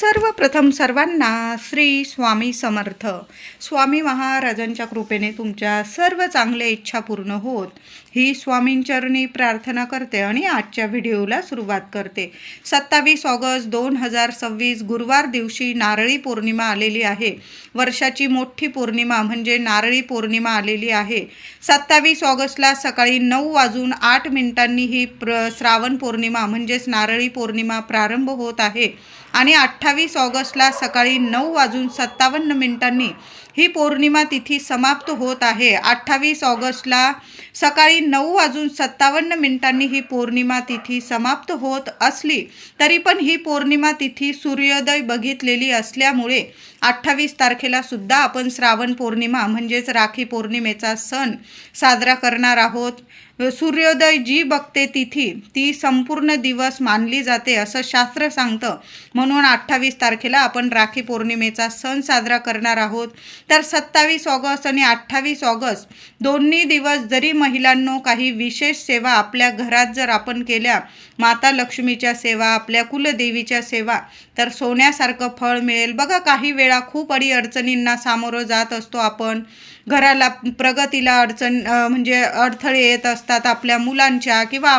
सर्वप्रथम सर्वांना श्री स्वामी समर्थ. स्वामी महाराजांच्या कृपेने तुमच्या सर्व चांगल्या इच्छा पूर्ण होत ही स्वामींचरणी प्रार्थना करते आणि आजच्या व्हिडिओला सुरुवात करते. 27 ऑगस्ट 2026 गुरुवार दिवशी नारळी पौर्णिमा आलेली आहे. वर्षाची मोठी पौर्णिमा म्हणजे नारळी पौर्णिमा आलेली आहे. 27 ऑगस्टला सकाळी 9:08 ही श्रावण पौर्णिमा म्हणजेच नारळी पौर्णिमा प्रारंभ होत आहे आणि 28 ऑगस्टला सकाळी 9:57 ही पौर्णिमा तिथी समाप्त होत आहे. 28 ऑगस्टला सकाळी 9:57 ही पौर्णिमा तिथी समाप्त होत असली तरी पण ही पौर्णिमा तिथी सूर्योदय बघितलेली असल्यामुळे 28 तारखेला सुद्धा आपण श्रावण पौर्णिमा म्हणजेच राखी पौर्णिमेचा सण साजरा करणार आहोत. सूर्योदय जी बघते तिथी ती संपूर्ण दिवस मानली जाते असं शास्त्र सांगतं. म्हणून 28 तारखेला आपण राखी पौर्णिमेचा सण साजरा करणार आहोत. तर 27 ऑगस्ट आणि 28 ऑगस्ट दोन्ही दिवस जरी महिलांनो काही विशेष सेवा आपल्या घरात जर आपण केल्या, माता लक्ष्मीच्या सेवा, आपल्या कुलदेवीच्या सेवा, तर सोन्यासारखं फळ मिळेल. बघा, काही वेळा खूप अडीअडचणींना सामोरं जात असतो आपण. घराला प्रगतीला म्हणजे अडथळे येत असतात आपल्या मुलांच्या किंवा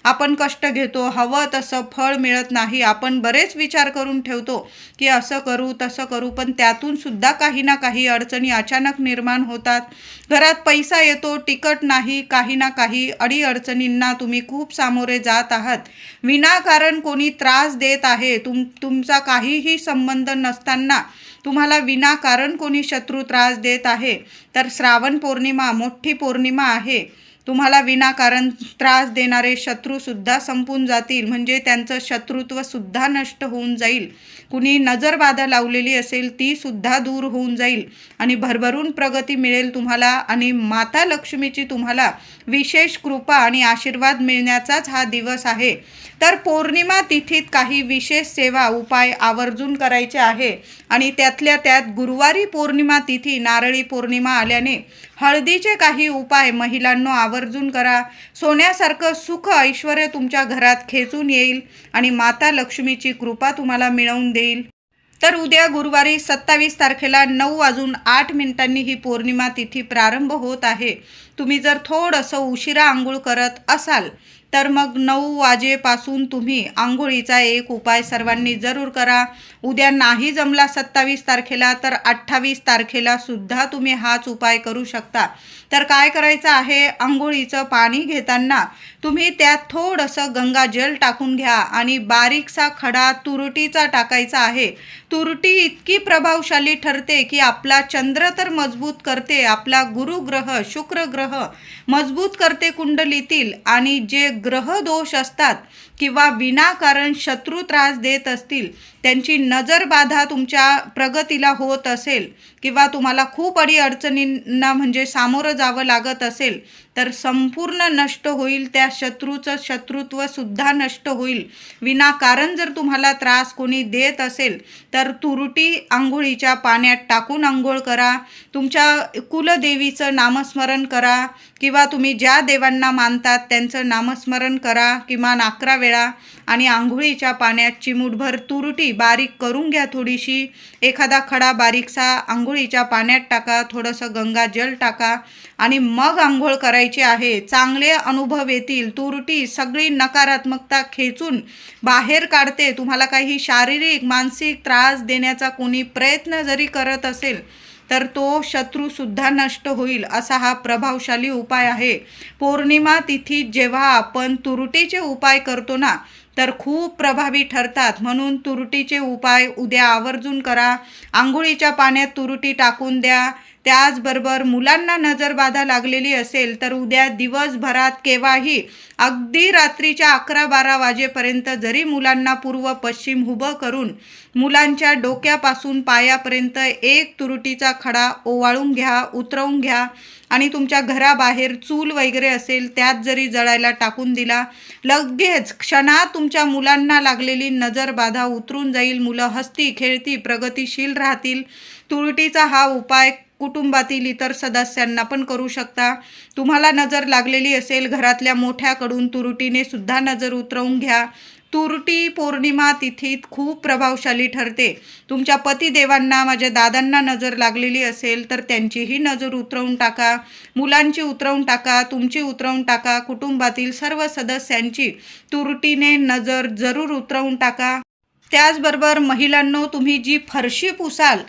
आपण कष्ट घेतो, हवं तसं फळ मिळत नाही. आपण बरेच विचार करून ठेवतो की असं करू तसं करू, पण त्यातून सुद्धा काही ना काही अडचणी अचानक निर्माण होतात. घरात पैसा येतो, टिकत नाही. काही ना काही अडीअडचणींना तुम्ही खूप सामोरे जात आहात. विनाकारण कोणी त्रास देत आहे, तुमचा काहीही संबंध नसताना तुम्हाला विनाकारण कोणी शत्रू त्रास देत आहे. तर श्रावण पौर्णिमा मोठी पौर्णिमा आहे. तुम्हाला विनाकारण त्रास देणारे शत्रूसुद्धा संपून जातील, म्हणजे त्यांचं शत्रुत्वसुद्धा नष्ट होऊन जाईल. कुणी नजरबाधा लावलेली असेल ती सुद्धा दूर होऊन जाईल आणि भरभरून प्रगती मिळेल तुम्हाला आणि माता लक्ष्मीची तुम्हाला विशेष कृपा आणि आशीर्वाद मिळण्याचाच हा दिवस आहे. तर पौर्णिमा तिथीत काही विशेष सेवा उपाय आवर्जून करायचे आहे आणि त्यातल्या त्यात गुरुवारी पौर्णिमा तिथी नारळी पौर्णिमा आल्याने हळदीचे काही उपाय महिलांनो आवर्जून करा. सोन्यासारखं सुख ऐश्वर्य तुमच्या घरात खेचून येईल आणि माता लक्ष्मीची कृपा तुम्हाला मिळवून देईल. तर उद्या गुरुवारी 27 तारखेला 9:08 ही पौर्णिमा तिथी प्रारंभ होत आहे. तुम्ही जर थोडंसं उशिरा आंघोळ करत असाल तर मग 9 वाजेपासून तुम्ही आंघोळीचा एक उपाय सर्वांनी जरूर करा. उद्या नाही जमला 27 तारखेला तर 28 तारखेला सुद्धा तुम्ही हाच उपाय करू शकता. तर काय करायचं आहे, आंघोळीचं पाणी घेताना तुम्ही त्यात थोडंसं गंगाजल टाकून घ्या आणि बारीकसा खडा तुरटीचा टाकायचा आहे. तुरटी इतकी प्रभावशाली ठरते की आपला चंद्र तर मजबूत करते, आपला गुरुग्रह शुक्र ग्रह मजबूत करते कुंडलीतील, आणि जे ग्रह दोष असतात किंवा विनाकारण शत्रू त्रास देत असतील, त्यांची नजरबाधा तुमच्या प्रगतीला होत असेल किंवा तुम्हाला खूप अडीअडचणींना म्हणजे सामोरं जावं लागत असेल तर संपूर्ण नष्ट होईल. त्या शत्रूचं शत्रुत्वसुद्धा नष्ट होईल. विनाकारण जर तुम्हाला त्रास कोणी देत असेल तर तुरटी आंघोळीच्या पाण्यात टाकून आंघोळ करा. तुमच्या कुलदेवीचं नामस्मरण करा किंवा तुम्ही ज्या देवांना मानतात त्यांचं नामस्मरण करा किमान 11 वेळा आणि आंघोळीच्या पाण्यात चिमूटभर तुरटी बारीक करून घ्या. थोडीशी एखादा खडा बारीकसा आंघोळीच्या पाण्यात टाका, थोडंसं गंगाजल टाका आणि मग आंघोळ करायची आहे. चांगले अनुभव येतील. तुरटी सगळी नकारात्मकता खेचून बाहेर काढते. तुम्हाला काही शारीरिक मानसिक त्रास देण्याचा कोणी प्रयत्न जरी करत असेल तर तो शत्रूसुद्धा नष्ट होईल असा हा प्रभावशाली उपाय आहे. पौर्णिमा तिथीत जेव्हा आपण तुरटीचे उपाय करतो ना तर खूप प्रभावी ठरतात. म्हणून तुरटीचे उपाय उद्या आवर्जून करा. आंघोळीच्या पाण्यात तुरटी टाकून द्या. त्याचबरोबर मुलांना नजरबाधा लागलेली असेल तर उद्या दिवसभरात केव्हाही अगदी रात्रीच्या 11-12 वाजेपर्यंत जरी मुलांना पूर्व पश्चिम उभं करून मुलांच्या डोक्यापासून पायापर्यंत एक तुरटीचा खडा ओवाळून घ्या, उतरवून घ्या आणि तुमच्या घराबाहेर चूल वगैरे असेल त्यात जरी जळायला टाकून दिला, लगेच क्षणात तुमच्या मुलांना लागलेली नजरबाधा उतरून जाईल. मुलं हसती खेळती प्रगतिशील राहतील. तुरटीचा हा उपाय कुटुंबातील इतर सदस्यांना पण करू शकता. तुम्हाला नजर लागलेली असेल घरातल्या मोठ्याकडून तुरटीने सुद्धा नजर उतरवून घ्या. तुरटी पौर्णिमा तिथीत खूप प्रभावशाली ठरते. तुमच्या पतिदेवांना, माझ्या दादांना नजर लागलेली असेल तर त्यांचीही नजर उतरवून टाका, मुलांची उतरवून टाका, तुमची उतरवून टाका, कुटुंबातील सर्व सदस्यांची तुरटीने नजर जरूर उतरवून टाका. त्याचबरोबर महिलांनो, तुम्ही जी फरशी पुसाल,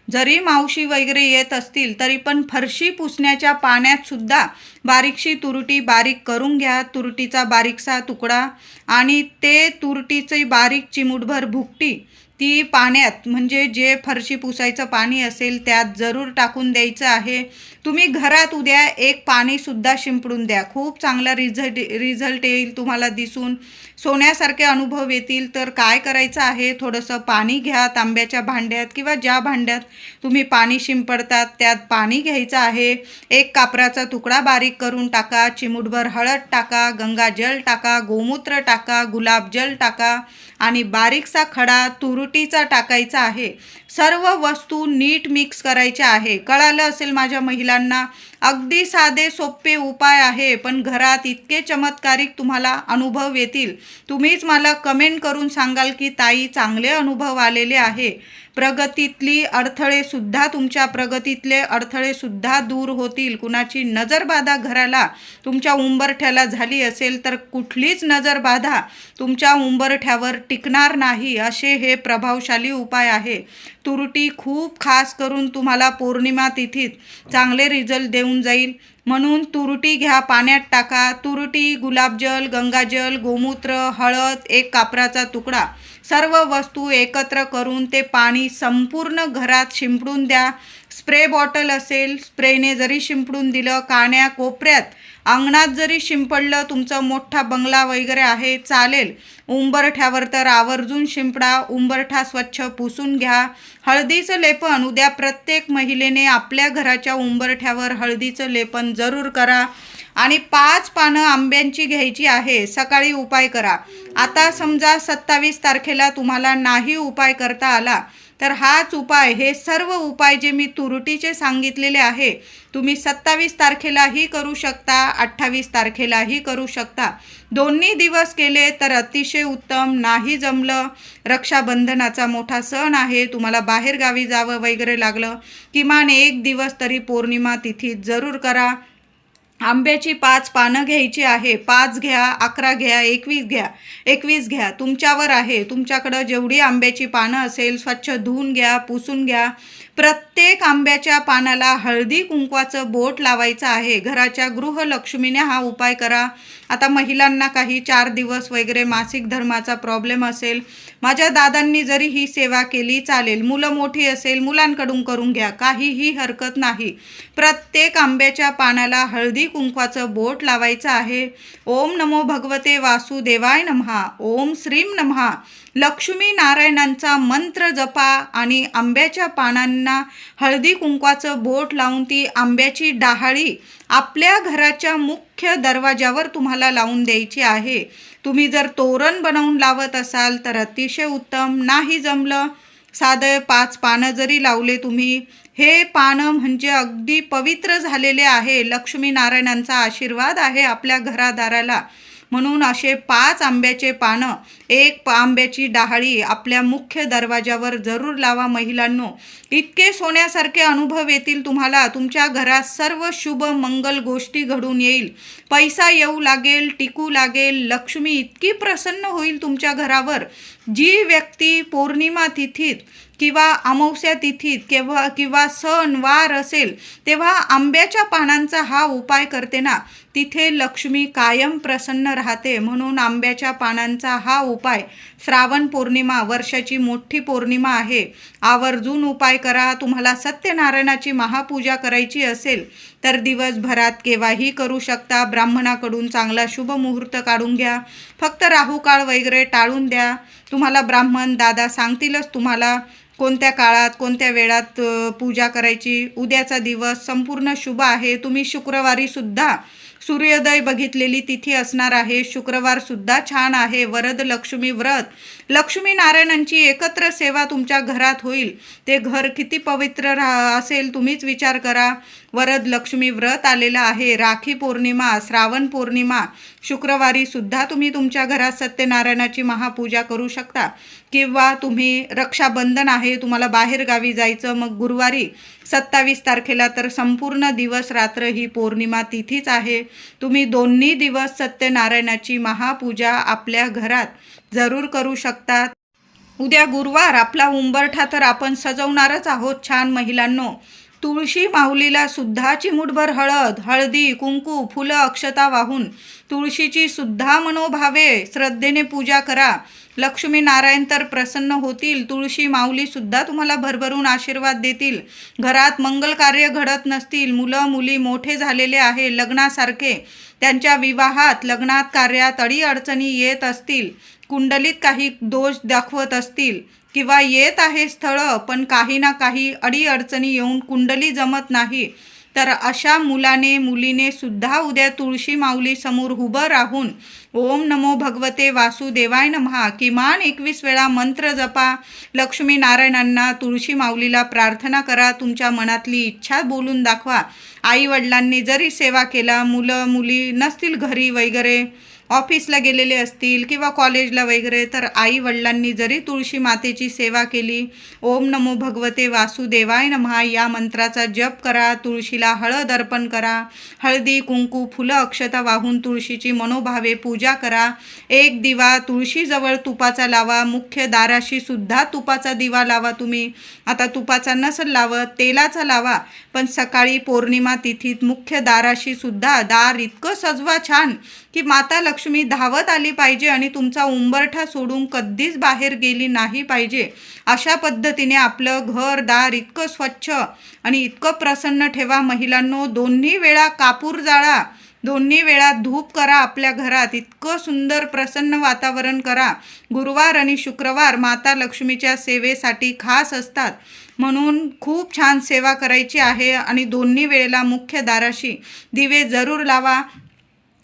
जरी मावशी वगैरे येत असतील तरी पण फरशी पुसण्याच्या पाण्यात सुद्धा बारीकशी तुरटी बारीक करून घ्या, तुरटीचा बारीकसा तुकडा, आणि ते तुरटीची बारीक चिमूटभर भुकटी ती पाण्यात, म्हणजे जे फरशी पुसायचं पाणी असेल त्यात जरूर टाकून द्यायचं आहे. तुम्ही घरात उद्या एक पाणीसुद्धा शिंपडून द्या, खूप चांगला रिझल्ट येईल तुम्हाला दिसून, सोन्यासारखे अनुभव येतील. तर काय करायचं आहे, थोडंसं पाणी घ्या तांब्याच्या भांड्यात किंवा ज्या भांड्यात तुम्ही पाणी शिंपडतात त्यात पाणी घ्यायचं आहे. एक कापराचा तुकडा बारीक करून टाका, चिमूटभर हळद टाका, गंगाजल टाका, गोमूत्र टाका, गुलाबजल टाका आणि बारीकसा खडा तुरटीचा टाकायचा आहे. सर्व वस्तू नीट मिक्स करायच्या आहे. कळालं असेल माझ्या महिलांना, अगदी साधे सोपे उपाय आहे, पण घरात इतके चमत्कारिक तुम्हाला अनुभव येतील. तुम्हीच मला कमेंट करून सांगाल की ताई चांगले अनुभव आलेले आहे. प्रगतीतली अडथळेसुद्धा, तुमच्या प्रगतीतले अडथळेसुद्धा दूर होतील. कुणाची नजरबाधा घराला, तुमच्या उंबरठ्याला झाली असेल तर कुठलीच नजरबाधा तुमच्या उंबरठ्यावर टिकणार नाही. असे हे प्रभावशाली उपाय आहे. तुरटी खूप खास करून तुम्हाला पौर्णिमा तिथीत चांगले रिझल्ट देऊन जाईल. म्हणून तुरटी घ्या, पाण्यात टाका. तुरटी, गुलाबजल, गंगाजल, गोमूत्र, हळद, एक कापराचा तुकडा, सर्व वस्तू एकत्र करून ते पाणी संपूर्ण घरात शिंपडून द्या. स्प्रे बॉटल असेल, स्प्रेने जरी शिंपडून दिलं, कान्या कोपऱ्यात, अंगणात जरी शिंपडलं, तुमचा मोठा बंगला वगैरे आहे चालेल. उंबरठ्यावर तर आवर्जून शिंपडा, उंबरठा स्वच्छ पुसून घ्या. हळदीचं लेपन उद्या प्रत्येक महिलेने आपल्या घराच्या उंबरठ्यावर हळदीचं लेपन जरूर करा. आणि 5 पानं आंब्यांची घ्यायची आहे. सकाळी उपाय करा. आता समजा 27 तारखेला तुम्हाला नाही उपाय करता आला तर हाच उपाय, हे सर्व उपाय जे मी तुरटीचे सांगितलेले आहे, तुम्ही 27 तारखेलाही करू शकता, 28 तारखेलाही करू शकता. दोन्ही दिवस केले तर अतिशय उत्तम. नाही जमलं, रक्षाबंधनाचा मोठा सण आहे, तुम्हाला बाहेरगावी जावं वगैरे लागलं, किमान एक दिवस तरी पौर्णिमा तिथीत जरूर करा. आंब्याची 5 पानं घ्यायची आहे. 5 घ्या, 11 घ्या, 21 घ्या, 21 घ्या, तुमच्यावर आहे. तुमच्याकडं जेवढी आंब्याची पानं असेल स्वच्छ धुवून घ्या, पुसून घ्या. प्रत्येक आंब्याच्या पानाला हळदी कुंकवाचं बोट लावायचं आहे. घराच्या गृहलक्ष्मीने हा उपाय करा. आता महिलांना काही 4 दिवस वगैरे मासिक धर्माचा प्रॉब्लेम असेल, माझ्या दादांनी जरी ही सेवा केली चालेल. मुलं मोठी असेल, मुलांकडून करून घ्या, काहीही हरकत नाही. प्रत्येक आंब्याच्या पानाला हळदी कुंकवाचं बोट लावायचं आहे. ओम नमो भगवते वासुदेवाय नमः, ओम श्रीम नमः. लक्ष्मी नारायणांचा मंत्र जपा आणि आंब्याच्या पानांना हळदी कुंकवाचं बोट लावून ती आंब्याची डहाळी आपल्या घराच्या मुख्य दरवाजावर तुम्हाला लावून द्यायची आहे. तुम्ही जर तोरण बनवून लावत असाल तर अतिशय उत्तम. नाही जमलं, साधं 5 पानं जरी लावले तुम्ही, हे पानं म्हणजे अगदी पवित्र झालेले आहे. लक्ष्मी नारायणांचा आशीर्वाद आहे आपल्या घरादाराला. म्हणून असे 5 आंब्याचे पानं, एक आंब्याची डहाळी आपल्या मुख्य दरवाजावर जरूर लावा महिलांनो. इतके सोन्यासारखे अनुभव येतील तुम्हाला. तुमच्या घरात सर्व शुभ मंगल गोष्टी घडून येईल. पैसा येऊ लागेल, टिकू लागेल. लक्ष्मी इतकी प्रसन्न होईल तुमच्या घरावर. जी व्यक्ती पौर्णिमा तिथीत किंवा अमावस्या तिथीत किंवा सण वार असेल तेव्हा आंब्याच्या पानांचा हा उपाय करते ना, तिथे लक्ष्मी कायम प्रसन्न राहते. म्हणून आंब्याच्या पानांचा हा उपाय, श्रावण पौर्णिमा वर्षाची मोठी पौर्णिमा आहे, आवर्जून उपाय करा. तुम्हाला सत्यनारायणाची महापूजा करायची असेल तर दिवसभरात केव्हाही करू शकता. ब्राह्मणाकडून चांगला शुभ मुहूर्त काढून घ्या. फक्त राहुकाळ वगैरे टाळून द्या. तुम्हाला ब्राह्मण दादा सांगतीलच तुम्हाला कोणत्या काळात कोणत्या वेळात पूजा करायची. उद्याचा दिवस संपूर्ण शुभ आहे. तुम्ही शुक्रवारी सुद्धा सूर्योदय बघितलेली तिथी असणार आहे. शुक्रवार सुद्धा छान आहे. वरद लक्ष्मी व्रत लक्ष्मी नारायणांची एकत्र सेवा तुमच्या घरात होईल. ते घर किती पवित्र असेल तुम्हीच विचार करा. वरद लक्ष्मी व्रत आलेलं आहे. राखी पौर्णिमा, श्रावण पौर्णिमा, शुक्रवारी सुद्धा तुम्ही तुमच्या घरात सत्यनारायणाची महापूजा करू शकता. किंवा तुम्ही रक्षाबंधन आहे, तुम्हाला बाहेर गावी जायचं, मग गुरुवारी 27 तारखेला तर संपूर्ण दिवस रात्र ही पौर्णिमा तिथीच आहे. तुम्ही दोन्ही दिवस सत्यनारायणाची महापूजा आपल्या घरात जरूर करू शकता. उद्या गुरुवार, आपला उंबरठा तर आपण सजवणारच आहोत छान महिलांनो. तुळशी माऊलीला सुद्धा चिमूटभर हळद, हळदी, कुंकू, फुलं, अक्षता वाहून तुळशीची सुद्धा मनोभावे श्रद्धेने पूजा करा. लक्ष्मी नारायण तर प्रसन्न होतील. तुळशी माऊली सुद्धा तुम्हाला भरभरून आशीर्वाद देतील. घरात मंगल कार्य घडत नसतील, मुलं मुली मोठे झालेले आहे लग्नासारखे, त्यांच्या विवाहात लग्नात कार्यात अडीअडचणी येत असतील, कुंडलीत काही दोष दाखवत असतील किंवा येत आहे स्थळं पण काही ना काही अडीअडचणी येऊन कुंडली जमत नाही, तर अशा मुलीने सुद्धा उद्या तुळशी माऊली समोर उभं राहून ओम नमो भगवते वासुदेवाय नमः किमान 21 वेळा मंत्र जपा. लक्ष्मी नारायणांना, तुळशी माऊलीला प्रार्थना करा. तुमच्या मनातली इच्छा बोलून दाखवा. आई वडिलांनी जरी सेवा केला, मुलं मुली नसतील घरी वगैरे, ऑफिसला गेलेले असतील किंवा कॉलेजला वगैरे, तर आई वडिलांनी जरी तुळशी मातेची सेवा केली, ओम नमो भगवते वासुदेवाय नमः या मंत्राचा जप करा. तुळशीला हळद अर्पण करा. हळदी, कुंकू, फुलं, अक्षता वाहून तुळशीची मनोभावे पूजा करा. एक दिवा तुळशीजवळ तुपाचा लावा. मुख्य दाराशी सुद्धा तुपाचा दिवा लावा. तुम्ही आता तुपाचा नसेल लावत, तेलाचा लावा, पण सकाळी पौर्णिमा तिथीत मुख्य दाराशी सुद्धा दार इतकं सजवा छान की माता लक्ष्मी धावत आली पाहिजे आणि तुमचा उंबरठा सोडून कधीच बाहेर गेली नाही पाहिजे. अशा पद्धतीने आपलं घर दार इतकं स्वच्छ आणि इतकं प्रसन्न ठेवा. महिलांनो, दोन्ही वेळा कापूर जाळा, दोन्ही वेळा धूप करा. आपल्या घरात इतकं सुंदर प्रसन्न वातावरण करा. गुरुवार आणि शुक्रवार माता लक्ष्मीच्या सेवेसाठी खास असतात, म्हणून खूप छान सेवा करायची आहे. आणि दोन्ही वेळेला मुख्य दाराशी दिवे जरूर लावा.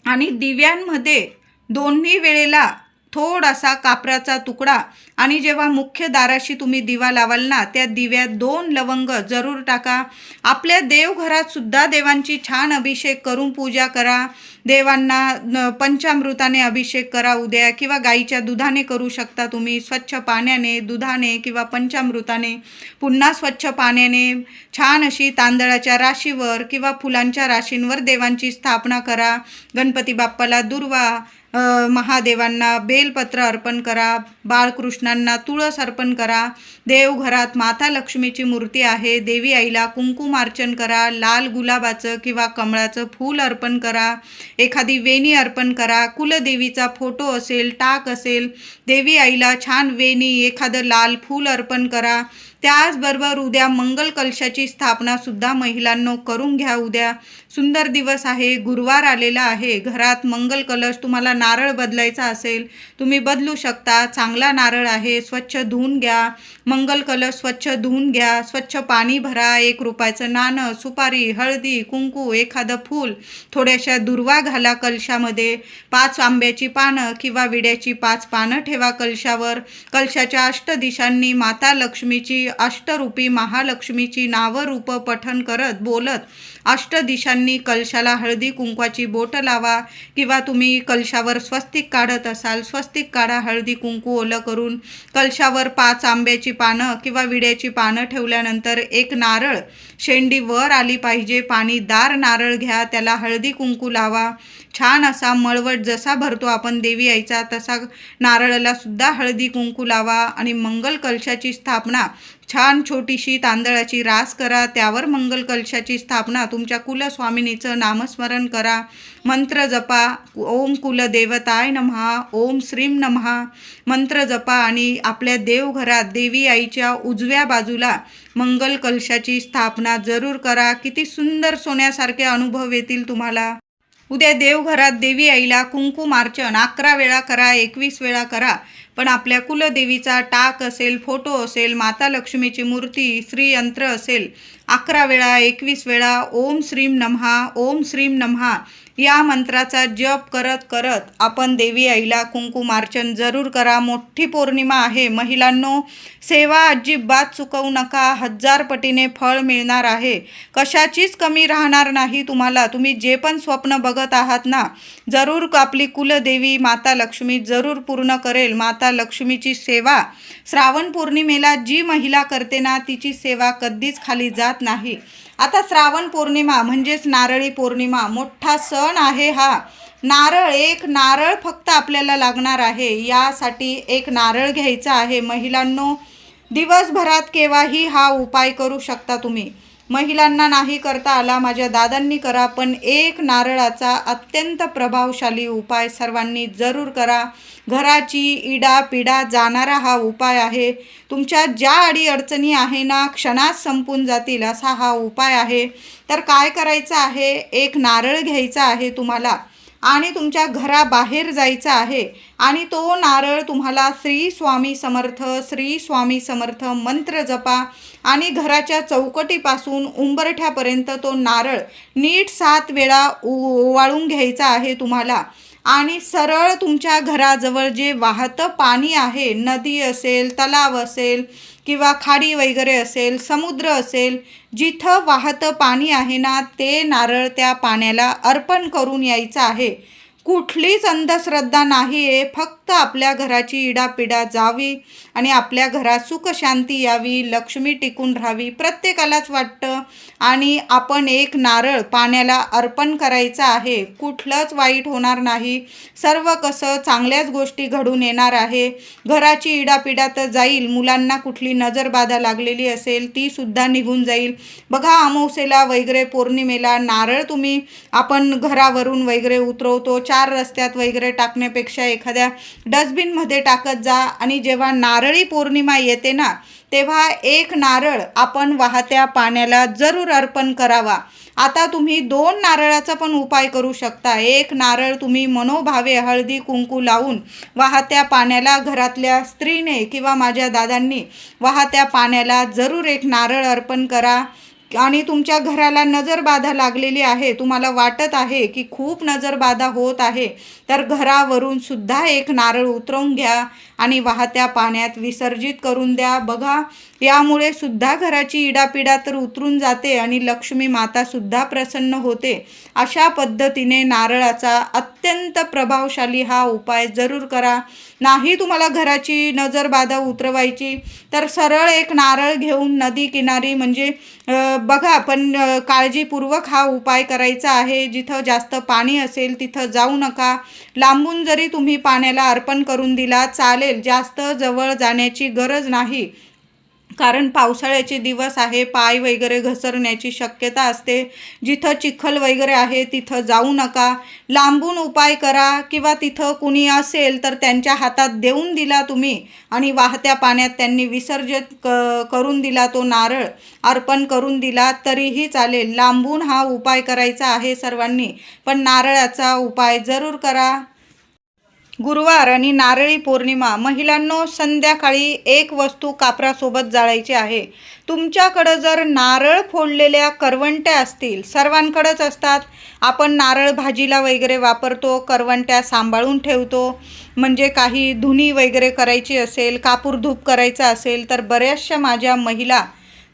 आणि दिव्यांमध्ये दोन्ही वेळेला थोडासा कापराचा तुकडा, आणि जेव्हा मुख्य दाराशी तुम्ही दिवा लावाल ना, त्या दिव्यात 2 लवंग जरूर टाका. आपल्या देवघरात सुद्धा देवांची छान अभिषेक करून पूजा करा. देवांना पंचामृताने अभिषेक करा उद्या, किंवा गाईच्या दुधाने करू शकता तुम्ही. स्वच्छ पाण्याने, दुधाने किंवा पंचामृताने, पुन्हा स्वच्छ पाण्याने छान अशी तांदळाच्या राशीवर किंवा फुलांच्या राशींवर देवांची स्थापना करा. गणपती बाप्पाला दुर्वा, महादेवांना बेलपत्र अर्पण करा. बाळकृष्णांना तुळस अर्पण करा. देवघरात माता लक्ष्मीची मूर्ती आहे, देवी आईला कुंकुमार्चन करा. लाल गुलाबाचं किंवा कमळाचं फूल अर्पण करा. एखादी वेणी अर्पण करा. कुलदेवीचा फोटो असेल, टाक असेल, देवी आईला छान वेणी, एखादं लाल फूल अर्पण करा. त्याचबरोबर उद्या मंगल कलशाची स्थापना सुद्धा महिलांनो करून घ्या. उद्या सुंदर दिवस आहे, गुरुवार आलेला आहे. घरात मंगल कलश, तुम्हाला नारळ बदलायचा असेल तुम्ही बदलू शकता. चांगला नारळ आहे, स्वच्छ धुवून घ्या. मंगल कलश स्वच्छ धुवून घ्या. स्वच्छ पाणी भरा. 1 रुपयाचं नाणं, सुपारी, हळदी, कुंकू, एखादं फूल, थोड्याशा दुर्वा घाला कलशामध्ये. 5 आंब्याची पानं किंवा विड्याची 5 पानं ठेवा कलशावर. कलशाच्या अष्टदिशांनी माता लक्ष्मीची, अष्टरूपी महालक्ष्मीची नावं रूप पठण करत बोलत अष्टदिशांनी कलशाला हळदी कुंकवाची बोट लावा. किंवा तुम्ही कलशावर स्वस्तिक काढत असाल, स्वस्तिक काढा हळदी कुंकू ओलं करून. कलशावर 5 आंब्याची पानं किंवा विड्याची पानं ठेवल्यानंतर 1 नारळ, शेंडी वर आली पाहिजे, पाणीदार नारळ घ्या, त्याला हळदी कुंकू लावा. छान असा मळवट जसा भरतो आपण देवी आईचा, तसा नारळाला सुद्धा हळदी कुंकू लावा. आणि मंगल कलशाची स्थापना छान छोटीशी तांदळाची रास करा. त्यावर मंगल कलशाची स्थापना, तुमच्या कुलस्वामिनीचं नामस्मरण करा. मंत्र जपा. ओम कुलदेवताय नमः, ओम श्रीम नमः मंत्र जपा. आणि आपल्या देवघरात देवी आईच्या उजव्या बाजूला मंगल कलशाची स्थापना जरूर करा. किती सुंदर सोन्यासारखे अनुभव येतील तुम्हाला. उद्या देवघरात देवी आईला कुंकुमार्चन 11 वेळा करा, 21 वेळा करा. पण आपल्या कुलदेवीचा टाक असेल, फोटो असेल, माता लक्ष्मीची मूर्ती, श्रीयंत्र असेल, 11 वेळा 21 वेळा ओम श्रीम नमः ओम श्रीम नमः या मंत्राचा जप करत करत आपण देवी आईला कुंकुमार्चन जरूर करा. मोठी पौर्णिमा आहे महिलांनो, सेवा अजिबात चुकवू नका. 1000 पटीने फळ मिळणार आहे. कशाचीच कमी राहणार नाही तुम्हाला. तुम्ही जे पण स्वप्न बघत आहात ना, जरूर आपली कुलदेवी माता लक्ष्मी जरूर पूर्ण करेल. माता लक्ष्मीची सेवा श्रावण पौर्णिमेला जी महिला करते ना, तिची सेवा कधीच खाली जात नाही. आता श्रावण पौर्णिमा म्हणजेच नारळी पौर्णिमा, मोठा सण आहे हा. एक नारळ फक्त आपल्याला लागणार आहे. यासाठी एक नारळ घ्यायचा आहे महिलांनो. दिवसभरात केव्हाही हा उपाय करू शकता तुम्ही. महिलांना नाही करता आला, माझ्या दादांनी करा, पण एक नारळाचा अत्यंत प्रभावशाली उपाय सर्वांनी जरूर करा. घराची इडापिडा जाणारा हा उपाय आहे. तुमच्या ज्या अडीअडचणी आहे ना, क्षणात संपून जातील असा हा उपाय आहे. तर काय करायचं आहे, एक नारळ घ्यायचा आहे तुम्हाला आणि तुमच्या घराबाहेर जायचं आहे आणि तो नारळ तुम्हाला श्री स्वामी समर्थ मंत्र जपा आणि घराच्या चौकटीपासून उंबरठ्यापर्यंत तो नारळ नीट 7 वेळा ओवाळून घ्यायचा आहे तुम्हाला. आणि सरळ तुमच्या घराजवळ जे वाहतं पाणी आहे, नदी असेल, तलाव असेल किंवा खाडी वगैरे असेल, समुद्र असेल, जिथं वाहतं पाणी आहे ना, ते नारळ त्या पाण्याला अर्पण करून यायचं आहे. कुठलीच अंधश्रद्धा नाही आहे. फक्त आपल्या घराची इडापिडा जावी आणि आपल्या घरात सुख शांती यावी, लक्ष्मी टिकून राहावी, प्रत्येकालाच वाटतं. आणि आपण एक नारळ पाण्याला अर्पण करायचा आहे. कुठलंच वाईट होणार नाही. सर्व कसं चांगल्याच गोष्टी घडून येणार आहे. घराची इडापिडा तर जाईल. मुलांना कुठली नजरबाधा लागलेली असेल ती सुद्धा निघून जाईल. बघा, अमावस्येला वगैरे पौर्णिमेला नारळ आपण घरावरून वगैरे उतरवतो. 4 रस्त्यात वगैरे टाकण्यापेक्षा एखाद्या डस्टबिनमध्ये टाकत जा. आणि जेव्हा नारळी पौर्णिमा येते ना, तेव्हा एक नारळ आपण वाहत्या पाण्याला जरूर अर्पण करावा. आता तुम्ही 2 नारळाचा पण उपाय करू शकता. एक नारळ तुम्ही मनोभावे हळदी कुंकू लावून वाहत्या पाण्याला, घरातल्या स्त्रीने किंवा माझ्या दादांनी वाहत्या पाण्याला जरूर एक नारळ अर्पण करा. आणि तुमच्या घराला नजरबाधा लागलेली आहे, तुम्हाला वाटत आहे की खूप नजरबाधा होत आहे, तर घरावरून सुद्धा एक नारळ उतरवून घ्या आणि वाहत्या पाण्यात विसर्जित करून द्या. बघा, यामुळे सुद्धा घराची इडापिडा तर उतरून जाते आणि लक्ष्मी माता सुद्धा प्रसन्न होते. अशा पद्धतीने नारळाचा अत्यंत प्रभावशाली हा उपाय जरूर करा. नाही तुम्हाला घराची नजरबाधा उतरवायची तर सरळ एक नारळ घेऊन नदी किनारी, म्हणजे बघा, पण काळजीपूर्वक हा उपाय करायचा आहे. जिथं जास्त पाणी असेल तिथं जाऊ नका. लांबून जरी तुम्ही पाण्याला अर्पण करून दिला चालेल. जास्त जवळ जाण्याची गरज नाही, कारण पावसाळ्याचे दिवस आहे, पाय वगैरे घसरण्याची शक्यता असते. जिथं चिखल वगैरे आहे तिथं जाऊ नका. लांबून उपाय करा किंवा तिथं कुणी असेल तर त्यांच्या हातात देऊन दिला तुम्ही आणि वाहत्या पाण्यात त्यांनी विसर्जित करून दिला, तो नारळ अर्पण करून दिला तरीही चालेल. लांबून हा उपाय करायचा आहे सर्वांनी, पण नारळाचा उपाय जरूर करा. गुरुवार आणि नारळी पौर्णिमा. महिलांनो, संध्याकाळी एक वस्तू कापरासोबत जाळायची आहे. तुमच्याकडं जर नारळ फोडलेल्या करवंट्या असतील, सर्वांकडेच असतात, आपण नारळ भाजीला वगैरे वापरतो, करवंट्या सांभाळून ठेवतो. म्हणजे काही धुनी वगैरे करायची असेल, कापूर धूप करायचा असेल तर बऱ्याचशा माझ्या महिला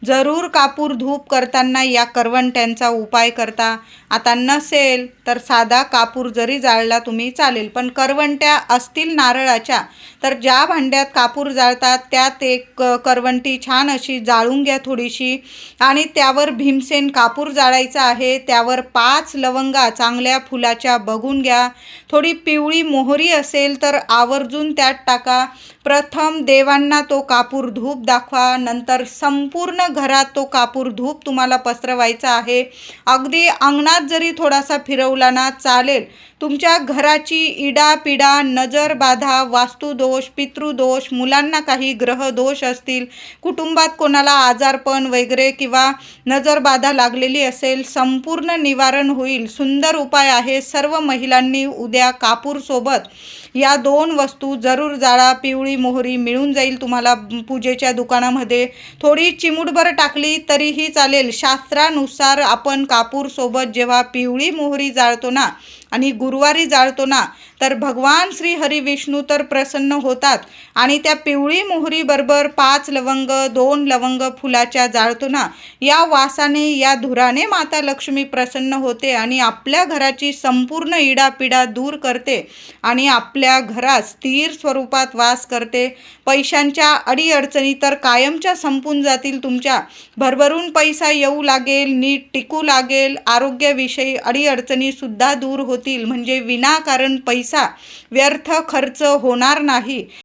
जरूर कापूर धूप करताना या करवंट्यांचा उपाय करता. आता नसेल तर साधा कापूर जरी जाळला तुम्ही चालेल, पण करवंट्या असतील नारळाच्या तर ज्या भांड्यात कापूर जाळतात त्यात एक करवंटी छान अशी जाळून घ्या थोडीशी आणि त्यावर भीमसेन कापूर जाळायचा आहे. त्यावर 5 लवंगा चांगल्या फुलाच्या बघून घ्या. थोडी पिवळी मोहरी असेल तर आवर्जून त्यात टाका. प्रथम देवांना तो कापूर धूप दाखवा, नंतर संपूर्ण घरात तो कापूर धूप तुम्हाला पसरवायचा आहे. अगदी अंगणात जरी थोडासा फिरवला ना चालेल. तुमच्या घराची इडापिडा, नजरबाधा, वास्तुदोष, पितृदोष, मुलांना काही ग्रहदोष असतील, कुटुंबात कोणाला आजारपण वगैरे किंवा नजरबाधा लागलेली असेल, संपूर्ण निवारण होईल. सुंदर उपाय आहे. सर्व महिलांनी उद्या कापूरसोबत या 2 वस्तू जरूर जाळा. पिवळी मोहरी मिळून जाईल तुम्हाला पूजेच्या दुकानामध्ये. थोडी चिमूटभर टाकली तरीही चालेल. शास्त्रानुसार आपण कापूरसोबत जेव्हा पिवळी मोहरी जाळतो ना आणि गुरुवारी जाळतो ना, तर भगवान श्री हरी विष्णू तर प्रसन्न होतात. आणि त्या पिवळी मोहरीबरोबर 5 लवंग, 2 लवंग फुलाच्या जाळतो ना, या वासाने, या धुराने माता लक्ष्मी प्रसन्न होते आणि आपल्या घराची संपूर्ण इडापिडा दूर करते आणि आपल्या घरात स्थिर स्वरूपात वास करते. पैशांच्या अडीअडचणी तर कायमच्या संपून जातील तुमच्या. भरभरून पैसा येऊ लागेल, नीट टिकू लागेल. आरोग्याविषयी अडीअडचणीसुद्धा दूर होतील. म्हणजे विनाकारण पैसा व्यर्थ खर्च होणार नाही.